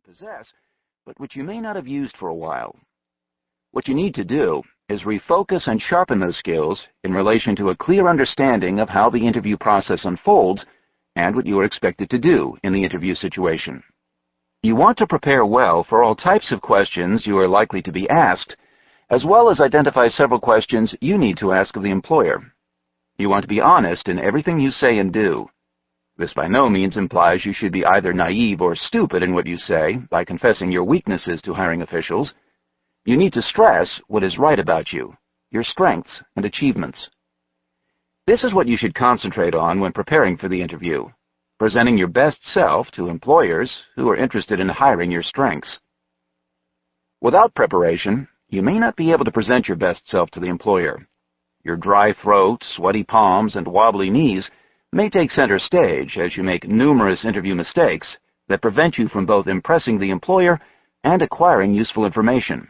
possess, but which you may not have used for a while. What you need to do is refocus and sharpen those skills in relation to a clear understanding of how the interview process unfolds and what you are expected to do in the interview situation. You want to prepare well for all types of questions you are likely to be asked, as well as identify several questions you need to ask of the employer. You want to be honest in everything you say and do. This by no means implies you should be either naive or stupid in what you say by confessing your weaknesses to hiring officials. You need to stress what is right about you, your strengths and achievements. This is what you should concentrate on when preparing for the interview, presenting your best self to employers who are interested in hiring your strengths. Without preparation, you may not be able to present your best self to the employer. Your dry throat, sweaty palms, and wobbly knees may take center stage as you make numerous interview mistakes that prevent you from both impressing the employer and acquiring useful information.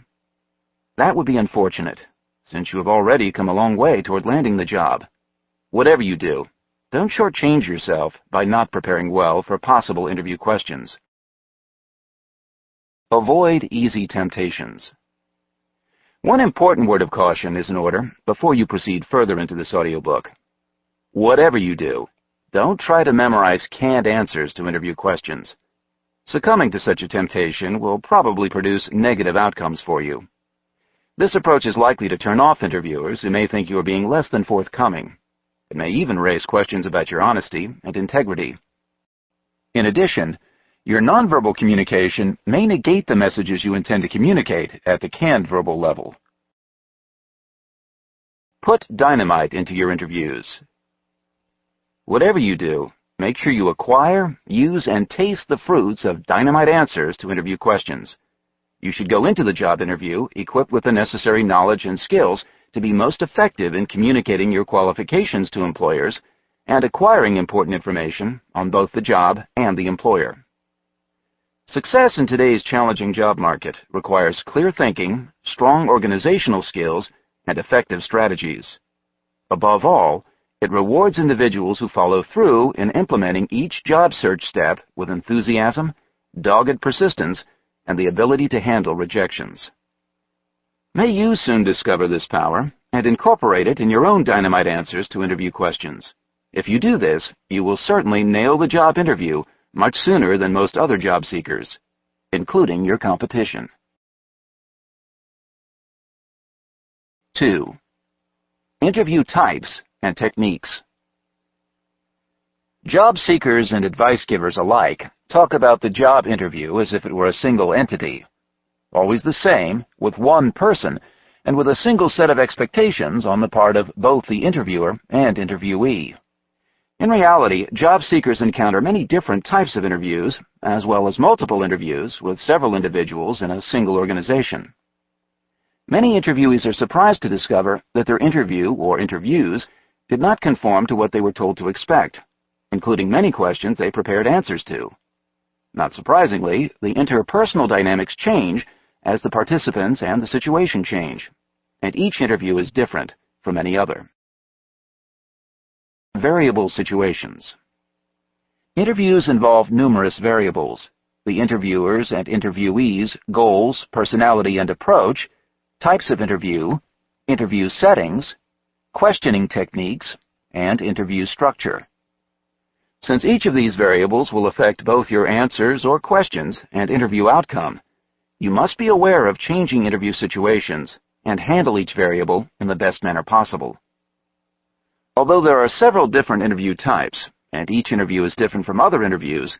That would be unfortunate, since you have already come a long way toward landing the job. Whatever you do, don't shortchange yourself by not preparing well for possible interview questions. Avoid easy temptations. One important word of caution is in order before you proceed further into this audiobook. Whatever you do, don't try to memorize canned answers to interview questions. Succumbing to such a temptation will probably produce negative outcomes for you. This approach is likely to turn off interviewers who may think you are being less than forthcoming. It may even raise questions about your honesty and integrity. In addition, your nonverbal communication may negate the messages you intend to communicate at the canned verbal level. Put dynamite into your interviews. Whatever you do, make sure you acquire, use, and taste the fruits of dynamite answers to interview questions. You should go into the job interview equipped with the necessary knowledge and skills to be most effective in communicating your qualifications to employers and acquiring important information on both the job and the employer. Success in today's challenging job market requires clear thinking, strong organizational skills, and effective strategies. Above all, it rewards individuals who follow through in implementing each job search step with enthusiasm, dogged persistence, and the ability to handle rejections. May you soon discover this power and incorporate it in your own dynamite answers to interview questions. If you do this, you will certainly nail the job interview much sooner than most other job seekers, including your competition. 2. Interview types and techniques. Job seekers and advice givers alike talk about the job interview as if it were a single entity, always the same, with one person, and with a single set of expectations on the part of both the interviewer and interviewee. In reality, job seekers encounter many different types of interviews, as well as multiple interviews with several individuals in a single organization. Many interviewees are surprised to discover that their interview or interviews did not conform to what they were told to expect, including many questions they prepared answers to. Not surprisingly, the interpersonal dynamics change as the participants and the situation change, and each interview is different from any other. Variable situations. Interviews involve numerous variables: the interviewer's and interviewee's goals, personality and approach, types of interview settings, questioning techniques, and interview structure. Since each of these variables will affect both your answers or questions and interview outcome, you must be aware of changing interview situations and handle each variable in the best manner possible. Although there are several different interview types, and each interview is different from other interviews,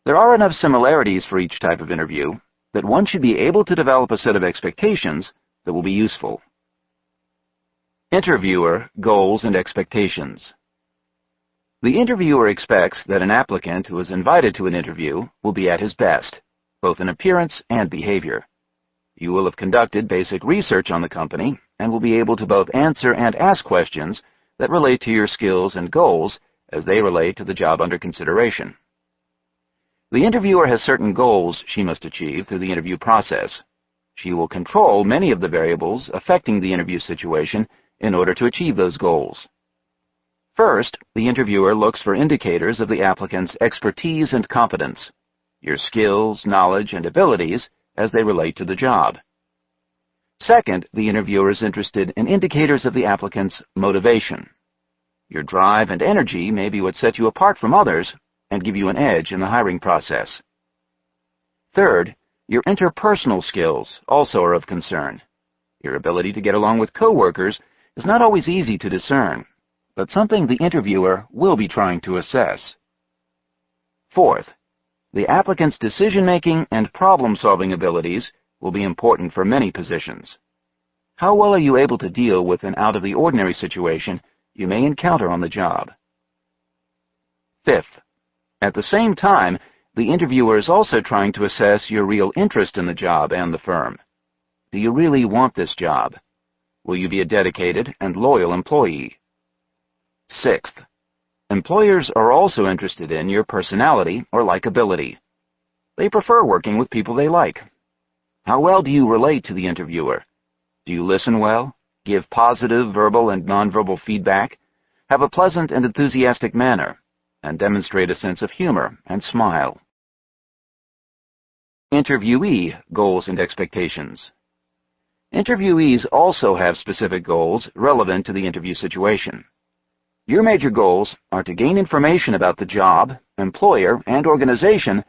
there are enough similarities for each type of interview that one should be able to develop a set of expectations that will be useful. Interviewer goals and expectations. The interviewer expects that an applicant who is invited to an interview will be at his best, both in appearance and behavior. You will have conducted basic research on the company and will be able to both answer and ask questions that relate to your skills and goals as they relate to the job under consideration. The interviewer has certain goals she must achieve through the interview process. She will control many of the variables affecting the interview situation in order to achieve those goals. First, the interviewer looks for indicators of the applicant's expertise and competence. your skills, knowledge, and abilities as they relate to the job. Second, the interviewer is interested in indicators of the applicant's motivation. Your drive and energy may be what set you apart from others and give you an edge in the hiring process. Third, your interpersonal skills also are of concern. Your ability to get along with coworkers is not always easy to discern, but something the interviewer will be trying to assess. Fourth, the applicant's decision-making and problem-solving abilities will be important for many positions. How well are you able to deal with an out-of-the-ordinary situation you may encounter on the job? Fifth, at the same time, the interviewer is also trying to assess your real interest in the job and the firm. Do you really want this job? Will you be a dedicated and loyal employee? Sixth, employers are also interested in your personality or likability. They prefer working with people they like. How well do you relate to the interviewer? Do you listen well, give positive verbal and nonverbal feedback, have a pleasant and enthusiastic manner, and demonstrate a sense of humor and smile? Interviewee goals and expectations. Interviewees also have specific goals relevant to the interview situation. Your major goals are to gain information about the job, employer, and organization,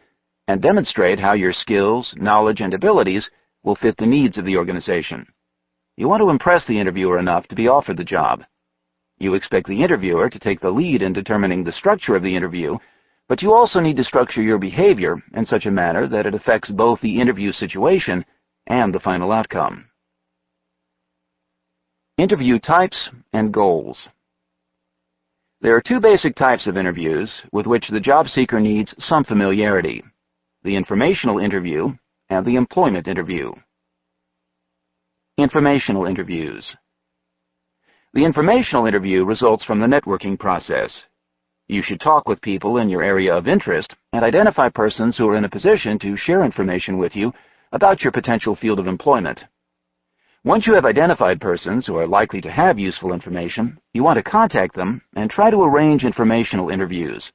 and demonstrate how your skills, knowledge, and abilities will fit the needs of the organization. You want to impress the interviewer enough to be offered the job. You expect the interviewer to take the lead in determining the structure of the interview, but you also need to structure your behavior in such a manner that it affects both the interview situation and the final outcome. Interview types and goals. There are two basic types of interviews with which the job seeker needs some familiarity: the informational interview and the employment interview. Informational interviews. The informational interview results from the networking process. You should talk with people in your area of interest and identify persons who are in a position to share information with you about your potential field of employment. Once you have identified persons who are likely to have useful information, you want to contact them and try to arrange informational interviews.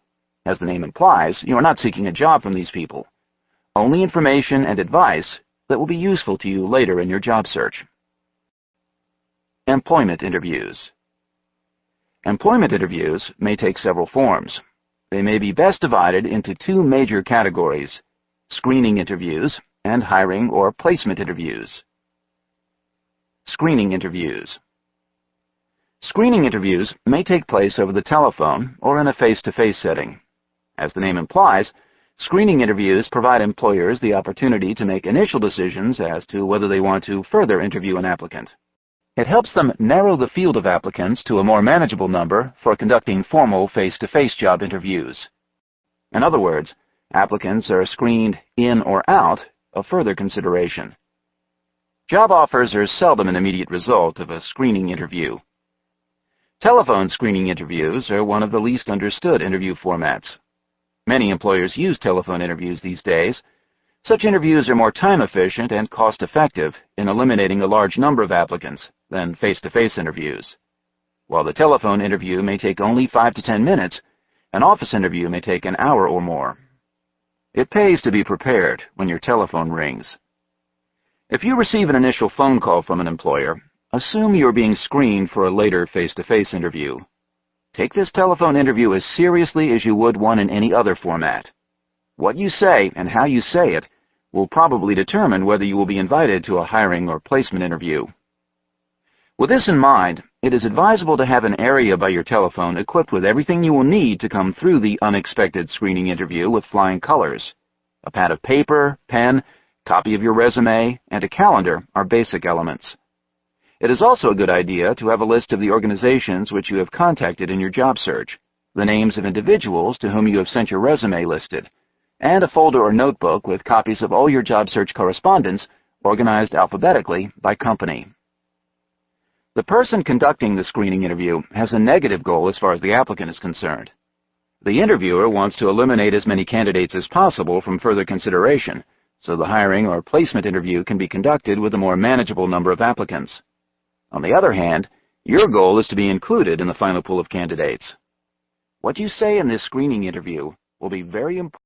As the name implies, you are not seeking a job from these people. Only information and advice that will be useful to you later in your job search. Employment interviews. Employment interviews may take several forms. They may be best divided into two major categories: screening interviews and hiring or placement interviews. Screening interviews. Screening interviews may take place over the telephone or in a face-to-face setting. As the name implies, screening interviews provide employers the opportunity to make initial decisions as to whether they want to further interview an applicant. It helps them narrow the field of applicants to a more manageable number for conducting formal face-to-face job interviews. In other words, applicants are screened in or out of further consideration. Job offers are seldom an immediate result of a screening interview. Telephone screening interviews are one of the least understood interview formats. Many employers use telephone interviews these days. Such interviews are more time-efficient and cost-effective in eliminating a large number of applicants than face-to-face interviews. While the telephone interview may take only 5 to 10 minutes, an office interview may take an hour or more. It pays to be prepared when your telephone rings. If you receive an initial phone call from an employer, assume you are being screened for a later face-to-face interview. Take this telephone interview as seriously as you would one in any other format. What you say and how you say it will probably determine whether you will be invited to a hiring or placement interview. With this in mind, it is advisable to have an area by your telephone equipped with everything you will need to come through the unexpected screening interview with flying colors. A pad of paper, pen, copy of your resume, and a calendar are basic elements. It is also a good idea to have a list of the organizations which you have contacted in your job search, the names of individuals to whom you have sent your resume listed, and a folder or notebook with copies of all your job search correspondence organized alphabetically by company. The person conducting the screening interview has a negative goal as far as the applicant is concerned. The interviewer wants to eliminate as many candidates as possible from further consideration, so the hiring or placement interview can be conducted with a more manageable number of applicants. On the other hand, your goal is to be included in the final pool of candidates. What you say in this screening interview will be very important.